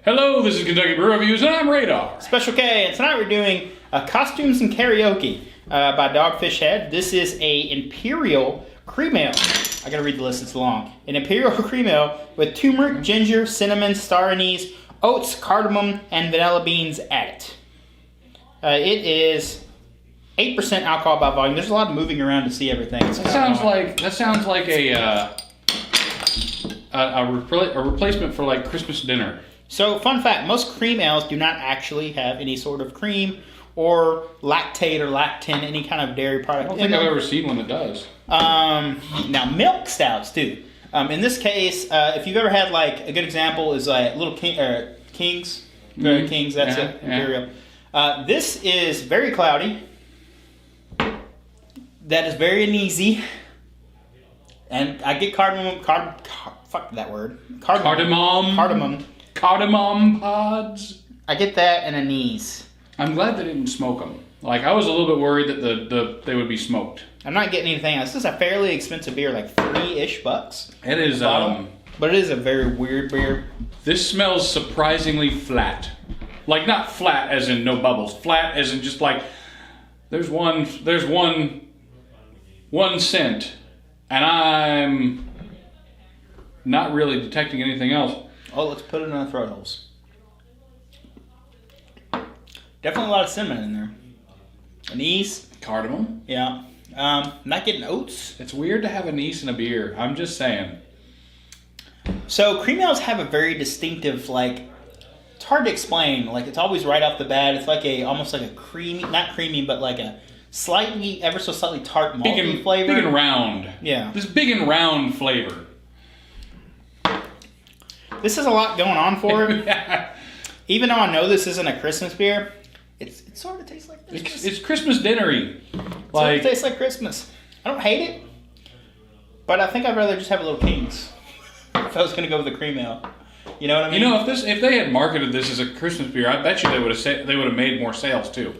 Hello, this is Kentucky Brew Reviews, and I'm Radar. Special K, and tonight we're doing Costumes and Karaoke by Dogfish Head. This is a Imperial cream ale. I gotta read the list, it's long. An Imperial cream ale with turmeric, ginger, cinnamon, star anise, oats, cardamom, and vanilla beans added. It is 8% alcohol by volume. There's a lot of moving around to see everything. That sounds like a replacement for like Christmas dinner. So, fun fact, most cream ales do not actually have any sort of cream or lactate or lactin, any kind of dairy product. I don't think I've ever seen one that does. Now, milk stouts do. In this case, if you've ever had, like, a good example is like Little Kings. Kings, that's it, Imperial. This is very cloudy. That is very uneasy. And I get cardamom pods. I get that and anise. I'm glad they didn't smoke them. Like, I was a little bit worried that they would be smoked. I'm not getting anything else. This is a fairly expensive beer, like $3-ish. It is, but it is a very weird beer. This smells surprisingly flat. Like, not flat as in no bubbles. Flat as in just like, there's one scent, and I'm not really detecting anything else. Oh, let's put it in the throat holes. Definitely a lot of cinnamon in there. Anise. Cardamom. Yeah. Not getting oats. It's weird to have anise in a beer. I'm just saying. So cream ales have a very distinctive, like, it's hard to explain. Like, it's always right off the bat. It's like almost like a creamy, not creamy, but like a slightly, ever so slightly tart malty flavor. Big and round. Yeah. This big and round flavor. This has a lot going on for it. Yeah. Even though I know this isn't a Christmas beer, it sort of tastes like Christmas. It's Christmas dinnery. It tastes like Christmas. I don't hate it, but I think I'd rather just have a Little Kings if I was going to go with a cream ale. You know what I mean? You know, if they had marketed this as a Christmas beer, I bet you they would have made more sales too.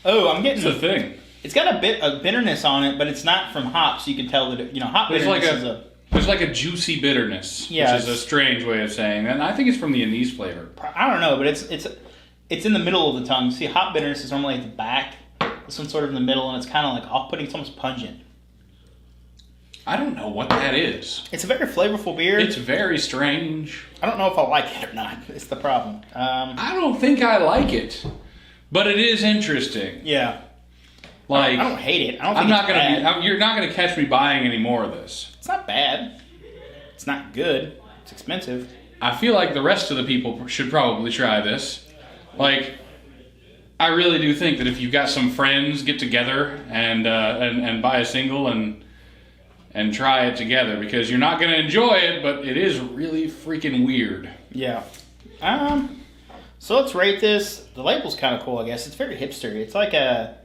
Oh, I'm getting the thing. It's got a bit of bitterness on it, but it's not from hops. You can tell that hop bitterness There's like a juicy bitterness, which is a strange way of saying that. And I think it's from the anise flavor. I don't know, but it's in the middle of the tongue. See, hop bitterness is normally at the back. This one's sort of in the middle, and it's kind of like off-putting. It's almost pungent. I don't know what that is. It's a very flavorful beer. It's very strange. I don't know if I like it or not. It's the problem. I don't think I like it, but it is interesting. Yeah. Like, I don't hate it. I don't think it's bad. You're not gonna catch me buying any more of this. It's not bad. It's not good. It's expensive. I feel like the rest of the people should probably try this. Like, I really do think that if you've got some friends, get together and buy a single and try it together, because you're not gonna enjoy it, but it is really freaking weird. Yeah. So let's rate this. The label's kind of cool, I guess. It's very hipstery. It's like a...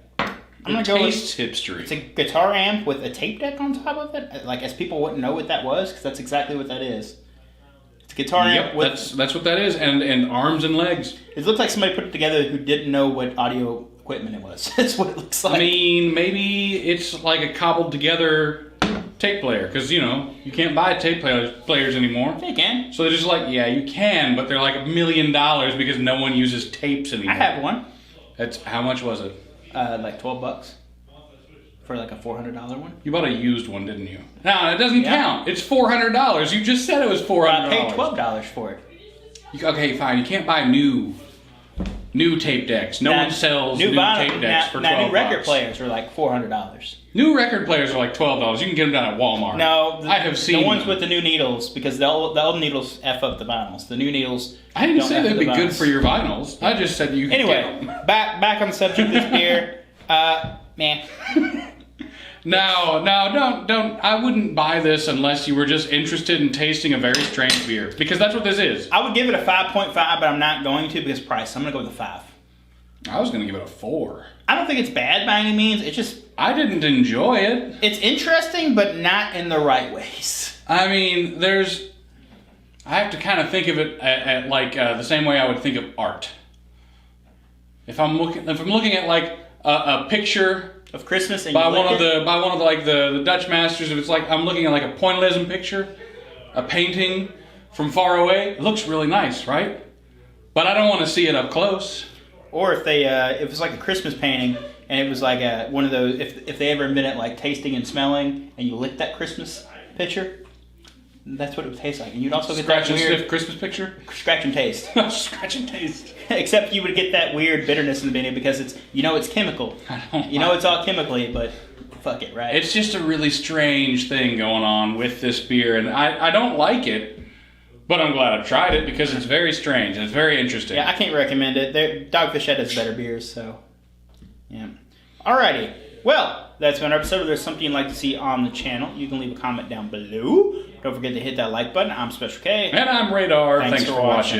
It tastes hipstery. It's a guitar amp with a tape deck on top of it. Like, as people wouldn't know what that was, because that's exactly what that is. It's a guitar amp with... that's what that is, and arms and legs. It looks like somebody put it together who didn't know what audio equipment it was. That's what it looks like. I mean, maybe it's like a cobbled together tape player, because, you can't buy tape players anymore. You can. So they're just like, yeah, you can, but they're like $1 million because no one uses tapes anymore. I have one. How much was it? Like $12 for like a $400 one. You bought a used one, didn't you? No, it doesn't count. It's $400. You just said it was $400. I paid $12 for it. Okay, fine. You can't buy new tape decks. No one sells new tape decks for $12. Now, new record players are like $400. New record players are like $12. You can get them down at Walmart. No, I have seen the ones with the new needles, because the old needles F up the vinyls. The new needles. I didn't say they'd be good for your vinyls. I just said you could get them. back on the subject of this beer. Man. No, don't. I wouldn't buy this unless you were just interested in tasting a very strange beer, because that's what this is. I would give it a 5.5, but I'm not going to because price. I'm going to go with a 5. I was going to give it a 4. I don't think it's bad by any means. It's just... I didn't enjoy it. It's interesting, but not in the right ways. I mean, I have to kind of think of it at like the same way I would think of art. If I'm looking at like a picture of Christmas and by one of the Dutch masters, if it's like I'm looking at like a pointillism picture, a painting from far away, it looks really nice, right? but I don't want to see it up close. Or if they, if it was like a Christmas painting, and it was like one of those, if they ever invented like tasting and smelling, and you lick that Christmas picture, that's what it would taste like. And you'd also get Scratch that and weird sniff Christmas picture? scratch and taste. Scratch and taste. Except you would get that weird bitterness in the beginning because it's, it's chemical. It's all chemically, but fuck it, right? It's just a really strange thing going on with this beer, and I don't like it. But I'm glad I've tried it because it's very strange and it's very interesting. Yeah, I can't recommend it. Dogfish Head has better beers, so yeah. Alrighty. Well, that's been our episode. If there's something you'd like to see on the channel, you can leave a comment down below. Don't forget to hit that like button. I'm Special K. And I'm Radar. Thanks Thanks for for watching.